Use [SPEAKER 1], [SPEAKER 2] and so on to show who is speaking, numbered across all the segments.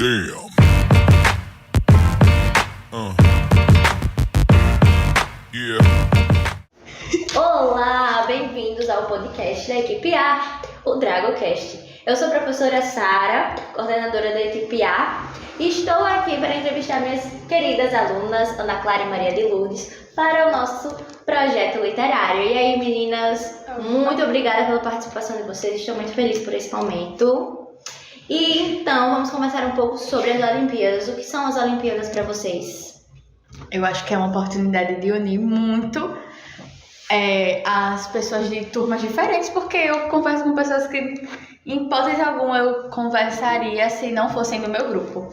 [SPEAKER 1] Damn. Yeah.
[SPEAKER 2] Olá, bem-vindos ao podcast da equipe A, o DragoCast. Eu sou a professora Sara, coordenadora da equipe A, e estou aqui para entrevistar minhas queridas alunas, Ana Clara e Maria de Lourdes, para o nosso projeto literário. E aí, meninas, muito obrigada pela participação de vocês, estou muito feliz por esse momento. E então, vamos conversar um pouco sobre as Olimpíadas. O que são as Olimpíadas para vocês?
[SPEAKER 3] Eu acho que é uma oportunidade de unir muito as pessoas de turmas diferentes, porque eu converso com pessoas que, em hipótese alguma, eu conversaria se não fossem do meu grupo.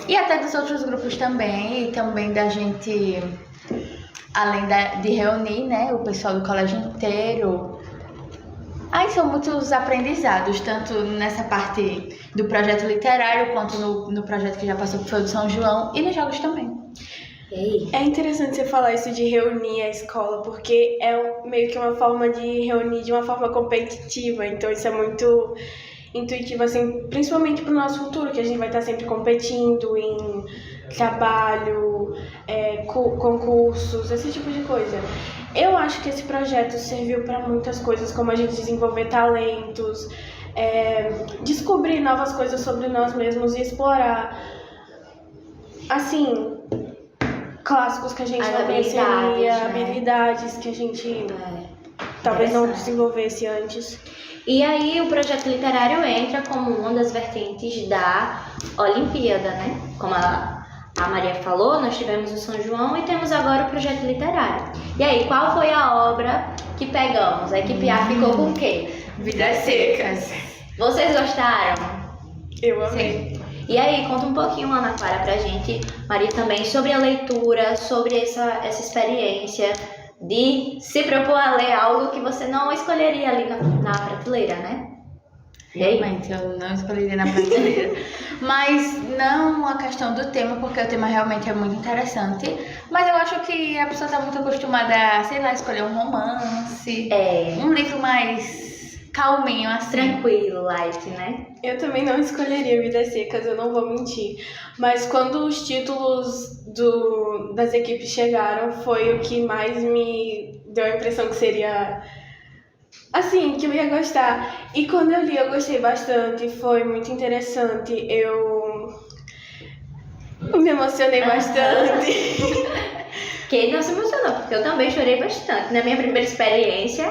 [SPEAKER 3] E até dos outros grupos também, e também da gente, além de reunir, né, o pessoal do colégio inteiro. Aí são muitos aprendizados, tanto nessa parte do projeto literário, quanto no projeto que já passou, que foi o do São João, e nos jogos também.
[SPEAKER 4] É interessante você falar isso de reunir a escola, porque é meio que uma forma de reunir de uma forma competitiva, então isso é muito intuitivo, assim, principalmente para o nosso futuro, que a gente vai estar sempre competindo em trabalho, concursos, esse tipo de coisa. Eu acho que esse projeto serviu para muitas coisas, como a gente desenvolver talentos, descobrir novas coisas sobre nós mesmos e explorar, assim, clássicos que a gente não conheceria, habilidades que a gente talvez não desenvolvesse antes.
[SPEAKER 2] E aí o projeto literário entra como uma das vertentes da Olimpíada, né? Como a Maria falou, nós tivemos o São João e temos agora o projeto literário. E aí, qual foi a obra que pegamos? A equipe A ficou com o quê?
[SPEAKER 3] Vidas Secas.
[SPEAKER 2] Vocês gostaram?
[SPEAKER 4] Eu amei.
[SPEAKER 2] Sim. E aí, conta um pouquinho, Ana Clara, pra gente, Maria também, sobre a leitura, sobre essa experiência de se propor a ler algo que você não escolheria ali na prateleira, né?
[SPEAKER 3] Realmente, eu não escolheria na prateleira. Mas não a questão do tema, porque o tema realmente é muito interessante. Mas eu acho que a pessoa está muito acostumada a, sei lá, escolher um romance, um livro mais calminho, assim.
[SPEAKER 2] Tranquilo, light, né?
[SPEAKER 4] Eu também não escolheria Vidas Secas, eu não vou mentir. Mas quando os títulos das equipes chegaram, foi o que mais me deu a impressão que seria, assim, que eu ia gostar. E quando eu li, eu gostei bastante, foi muito interessante. Eu me emocionei bastante.
[SPEAKER 2] Quem não se emocionou? Porque eu também chorei bastante. Na minha primeira experiência,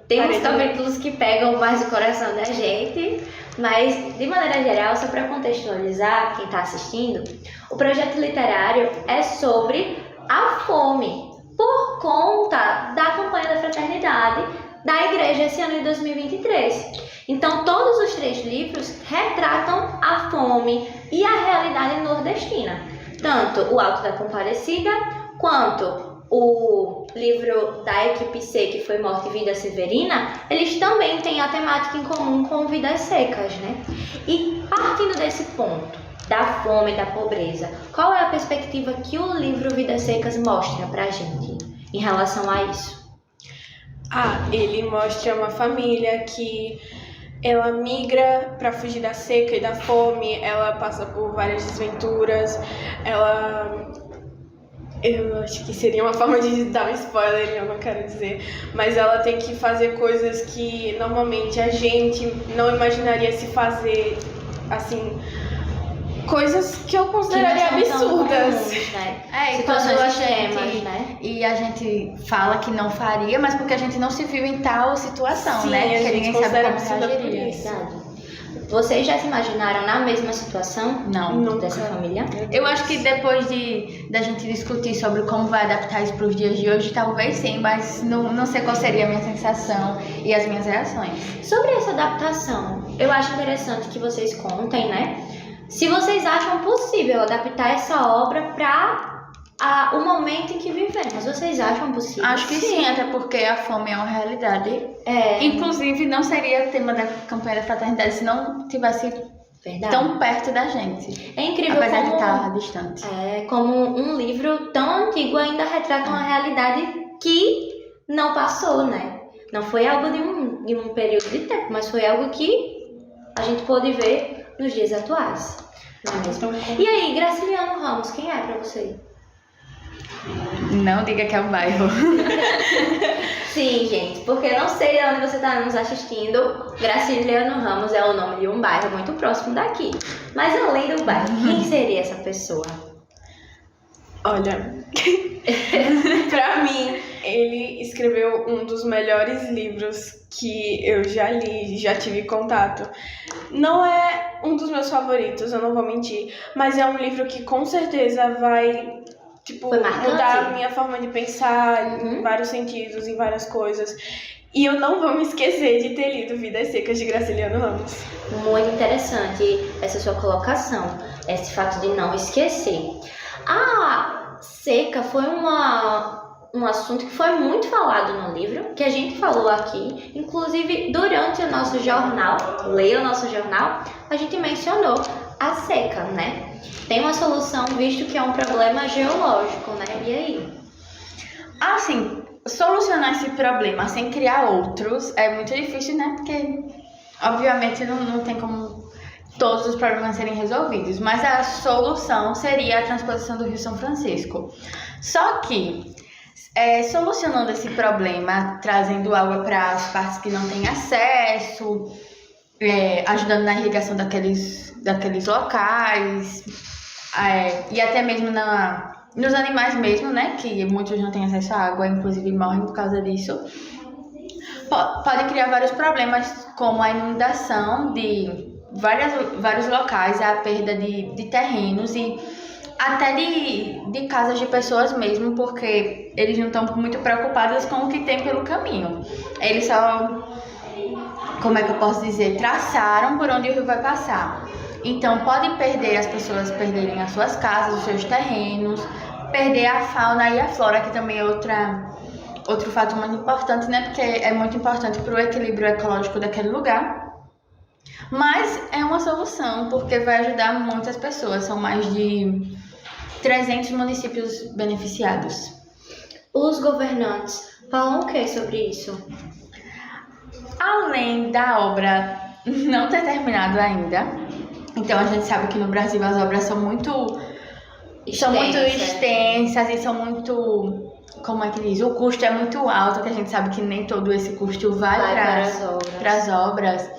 [SPEAKER 2] tem uns capítulos que pegam mais o coração da gente, mas, de maneira geral, só para contextualizar quem está assistindo, o projeto literário é sobre a fome, por conta da campanha da fraternidade da igreja esse ano de 2023. Então, todos os 3 livros retratam a fome e a realidade nordestina. Tanto o Alto da Compadecida, quanto o livro da equipe C, que foi Morte e Vida Severina, eles também têm a temática em comum com Vidas Secas, né? E partindo desse ponto, da fome e da pobreza, qual é a perspectiva que o livro Vidas Secas mostra pra gente em relação a isso?
[SPEAKER 4] Ele mostra uma família que ela migra para fugir da seca e da fome, ela passa por várias desventuras, eu acho que seria uma forma de dar um spoiler, eu não quero dizer, mas ela tem que fazer coisas que normalmente a gente não imaginaria se fazer, assim, coisas que eu consideraria absurdas.
[SPEAKER 2] Comuns, né?
[SPEAKER 3] E
[SPEAKER 2] situações
[SPEAKER 3] quando
[SPEAKER 2] extremas, né?
[SPEAKER 3] E a gente fala que não faria, mas porque a gente não se viu em tal situação,
[SPEAKER 4] Sim,
[SPEAKER 3] né?
[SPEAKER 4] a
[SPEAKER 3] Que
[SPEAKER 4] gente
[SPEAKER 3] ninguém sabe
[SPEAKER 4] considera
[SPEAKER 3] como
[SPEAKER 4] absurda por
[SPEAKER 3] reagiria.
[SPEAKER 4] isso.
[SPEAKER 2] Verdade. Vocês já se imaginaram na mesma situação?
[SPEAKER 3] Não.
[SPEAKER 4] Nunca.
[SPEAKER 2] Dessa família?
[SPEAKER 3] Eu acho que depois da gente discutir sobre como vai adaptar isso para os dias de hoje, talvez sim, mas não sei qual seria a minha sensação e as minhas reações.
[SPEAKER 2] Sobre essa adaptação, eu acho interessante que vocês contem, né? Se vocês acham possível adaptar essa obra para o momento em que vivemos. Vocês acham possível?
[SPEAKER 3] Acho que sim, até porque a fome é uma realidade. Inclusive, não seria tema da campanha da fraternidade se não tivesse tão perto da gente.
[SPEAKER 2] É incrível
[SPEAKER 3] apesar
[SPEAKER 2] como,
[SPEAKER 3] de estar distante.
[SPEAKER 2] Como um livro tão antigo ainda retrata uma realidade que não passou, né? Não foi algo de um período de tempo, mas foi algo que a gente pôde ver nos dias atuais. Não é mesmo? E aí, Graciliano Ramos, quem é pra você?
[SPEAKER 3] Não diga que é um bairro.
[SPEAKER 2] Sim, gente, porque eu não sei de onde você está nos assistindo. Graciliano Ramos é o nome de um bairro muito próximo daqui. Mas além do bairro, quem seria essa pessoa?
[SPEAKER 4] Olha, pra mim, ele escreveu um dos melhores livros que eu já li, já tive contato. Não é um dos meus favoritos, eu não vou mentir, mas é um livro que com certeza vai, tipo,
[SPEAKER 2] Foi marcante?
[SPEAKER 4] mudar a minha forma de pensar em vários sentidos, em várias coisas. E eu não vou me esquecer de ter lido Vidas Secas de Graciliano Ramos.
[SPEAKER 2] Muito interessante essa sua colocação, esse fato de não esquecer. A seca foi um assunto que foi muito falado no livro, que a gente falou aqui, inclusive durante o nosso jornal, leia o nosso jornal, a gente mencionou a seca, né? Tem uma solução, visto que é um problema geológico, né? E aí?
[SPEAKER 3] Assim, solucionar esse problema sem criar outros é muito difícil, né? Porque, obviamente, não tem como todos os problemas serem resolvidos. Mas a solução seria a transposição do Rio São Francisco. Só que, solucionando esse problema, trazendo água para as partes que não têm acesso, ajudando na irrigação daqueles locais, e até mesmo nos animais mesmo, né, que muitos não têm acesso à água, inclusive morrem por causa disso, pode criar vários problemas, como a inundação de vários locais, a perda de terrenos e até de casas de pessoas mesmo, porque eles não estão muito preocupados com o que tem pelo caminho. Eles só, como é que eu posso dizer, traçaram por onde o rio vai passar. Então pode perder, as pessoas perderem as suas casas, os seus terrenos, perder a fauna e a flora, que também é outro fato muito importante, né? Porque é muito importante para o equilíbrio ecológico daquele lugar. Mas é uma solução, porque vai ajudar muitas pessoas. São mais de 300 municípios beneficiados.
[SPEAKER 2] Os governantes falam o que sobre isso?
[SPEAKER 3] Além da obra não ter terminado ainda, então a gente sabe que no Brasil as obras são muito extensas e são muito, como é que diz? O custo é muito alto, que a gente sabe que nem todo esse custo vai para as obras.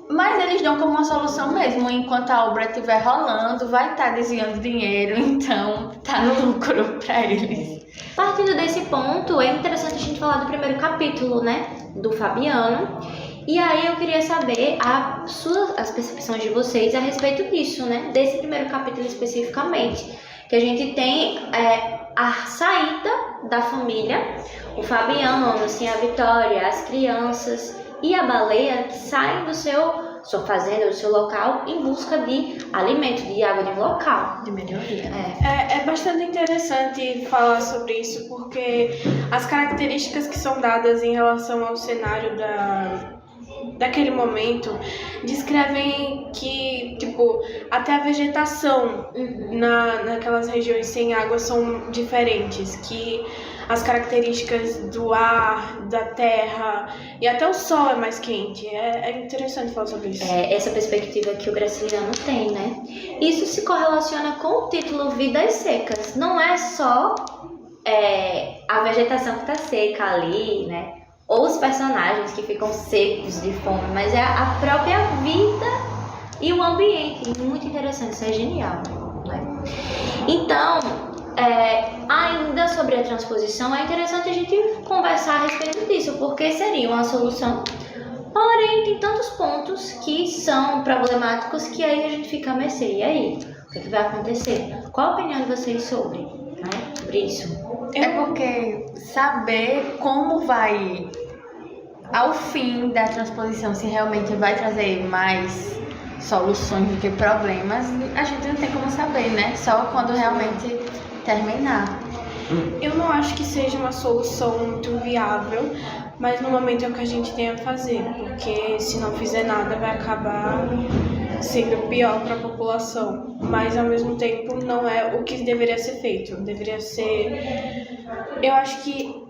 [SPEAKER 3] Mas eles dão como uma solução mesmo, enquanto a obra estiver rolando, vai estar desviando dinheiro, então tá no lucro para eles.
[SPEAKER 2] Partindo desse ponto, é interessante a gente falar do primeiro capítulo, né, do Fabiano. E aí eu queria saber as percepções de vocês a respeito disso, né, desse primeiro capítulo especificamente. Que a gente tem a saída da família, o Fabiano, assim, a Vitória, as crianças e a baleia que saem do sua fazenda, do seu local, em busca de alimento, de água de local.
[SPEAKER 3] De melhoria.
[SPEAKER 4] É bastante interessante falar sobre isso, porque as características que são dadas em relação ao cenário daquele momento descrevem que, tipo, até a vegetação naquelas regiões sem água são diferentes, que as características do ar, da terra e até o sol é mais quente. É interessante falar sobre isso.
[SPEAKER 2] Essa perspectiva que o Graciliano tem, né? Isso se correlaciona com o título Vidas Secas. Não é só a vegetação que está seca ali, né? Ou os personagens que ficam secos de fome, mas é a própria vida e o ambiente. Muito interessante, isso é genial, né? Então, ainda sobre a transposição, é interessante a gente conversar a respeito disso, porque seria uma solução. Porém, tem tantos pontos que são problemáticos que aí a gente fica a mercê. E aí? O que vai acontecer? Qual a opinião de vocês sobre isso?
[SPEAKER 3] É porque saber como vai, ao fim da transposição, se realmente vai trazer mais soluções do que problemas, a gente não tem como saber, né? Só quando realmente terminar.
[SPEAKER 4] Eu não acho que seja uma solução muito viável, mas no momento é o que a gente tem a fazer, porque se não fizer nada vai acabar sendo pior para a população, mas ao mesmo tempo não é o que deveria ser feito. Deveria ser... Eu acho que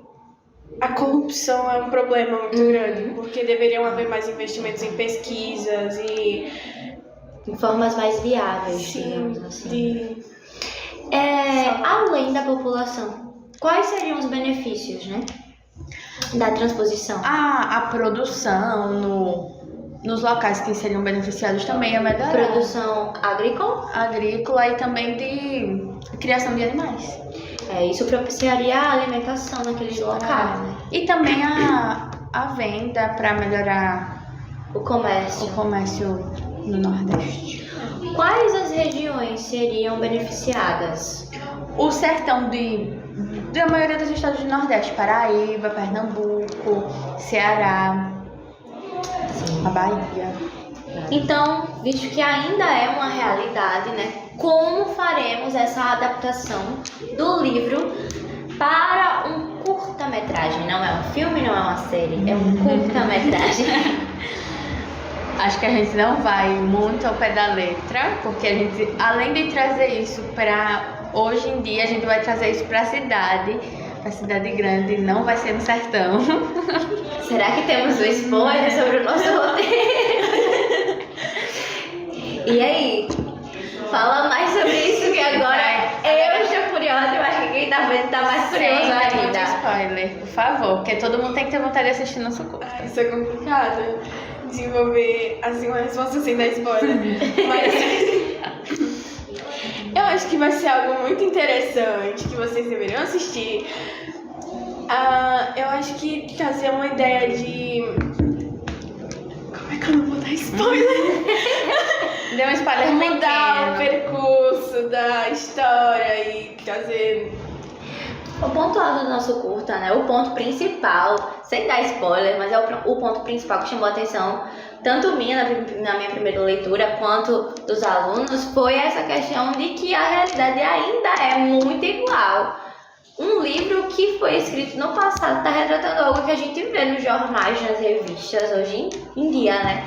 [SPEAKER 4] a corrupção é um problema muito grande, porque deveriam haver mais investimentos em pesquisas e
[SPEAKER 2] em formas mais viáveis,
[SPEAKER 4] Sim,
[SPEAKER 2] digamos assim.
[SPEAKER 4] de...
[SPEAKER 2] Além da população, quais seriam os benefícios, né, da transposição?
[SPEAKER 3] A produção nos locais que seriam beneficiados também é melhorar.
[SPEAKER 2] Produção agrícola?
[SPEAKER 3] Agrícola e também de criação de animais.
[SPEAKER 2] Isso propiciaria a alimentação naqueles locais, né?
[SPEAKER 3] E também a venda para melhorar
[SPEAKER 2] O comércio.
[SPEAKER 3] o comércio no Nordeste.
[SPEAKER 2] Quais as regiões seriam beneficiadas?
[SPEAKER 3] O sertão da maioria dos estados do Nordeste, Paraíba, Pernambuco, Ceará, a Bahia.
[SPEAKER 2] Então, visto que ainda é uma realidade, né? Como faremos essa adaptação do livro para um curta-metragem? Não é um filme, não é uma série, é um curta-metragem.
[SPEAKER 3] Acho que a gente não vai muito ao pé da letra, porque a gente, além de trazer isso para hoje em dia, a gente vai trazer isso para a cidade grande, não vai ser no sertão.
[SPEAKER 2] Será que temos um spoiler sobre o nosso roteiro? E aí? Fala mais sobre isso que agora eu estou curiosa, eu acho que quem tá vendo tá mais curioso
[SPEAKER 3] Sem dar muito
[SPEAKER 2] ainda.
[SPEAKER 3] spoiler, por favor, porque todo mundo tem que ter vontade de assistir nosso curso.
[SPEAKER 4] Isso é complicado, desenvolver assim uma resposta sem dar spoiler. Mas eu acho que vai ser algo muito interessante, que vocês deveriam assistir. Eu acho que trazer uma ideia de... Como é que eu não vou dar spoiler?
[SPEAKER 3] Deu um spoiler
[SPEAKER 4] Mudar o
[SPEAKER 3] pequeno.
[SPEAKER 4] percurso da história e trazer...
[SPEAKER 2] O ponto alto do nosso curta, né? O ponto principal, sem dar spoiler, mas é o ponto principal que chamou a atenção, tanto minha na minha primeira leitura, quanto dos alunos, foi essa questão de que a realidade ainda é muito igual. Um livro que foi escrito no passado está retratando algo que a gente vê nos jornais, nas revistas, hoje em dia, né?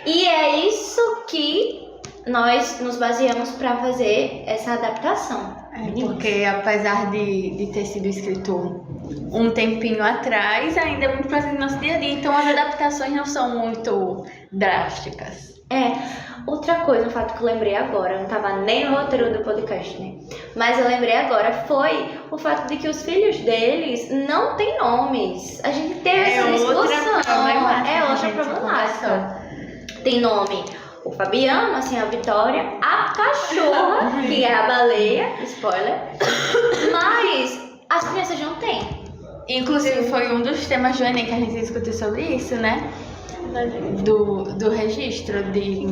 [SPEAKER 2] E é isso que nós nos baseamos para fazer essa adaptação.
[SPEAKER 3] Porque apesar de ter sido escrito um tempinho atrás, ainda é muito presente no nosso dia a dia, então as adaptações não são muito drásticas.
[SPEAKER 2] Outra coisa, um fato que eu lembrei agora, não estava nem no roteiro do podcast, né? Mas eu lembrei agora, foi o fato de que os filhos deles não têm nomes. A gente teve essa discussão. É outra problemática. Tem nome o Fabiano, assim, a Vitória, a cachorra, que é a baleia, spoiler. Mas as crianças não têm.
[SPEAKER 3] Inclusive foi um dos temas do Enem que a gente discutiu sobre isso, né? Do registro, de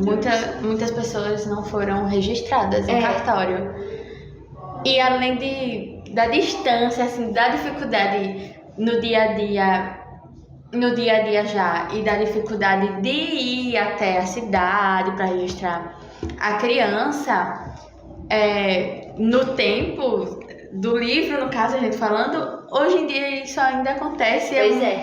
[SPEAKER 3] muitas pessoas não foram registradas em cartório. E além da distância, assim, da dificuldade no dia a dia já, e da dificuldade de ir até a cidade para registrar a criança, no tempo do livro, no caso, a gente falando, hoje em dia isso ainda acontece.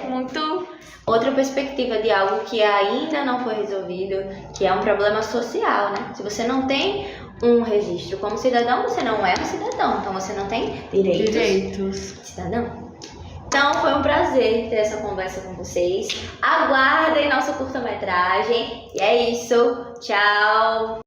[SPEAKER 3] Muito...
[SPEAKER 2] Outra perspectiva de algo que ainda não foi resolvido, que é um problema social, né? Se você não tem um registro como cidadão, você não é um cidadão, então você não tem direitos. Cidadão. Então foi um prazer ter essa conversa com vocês. Aguardem nosso curta-metragem. E é isso. Tchau!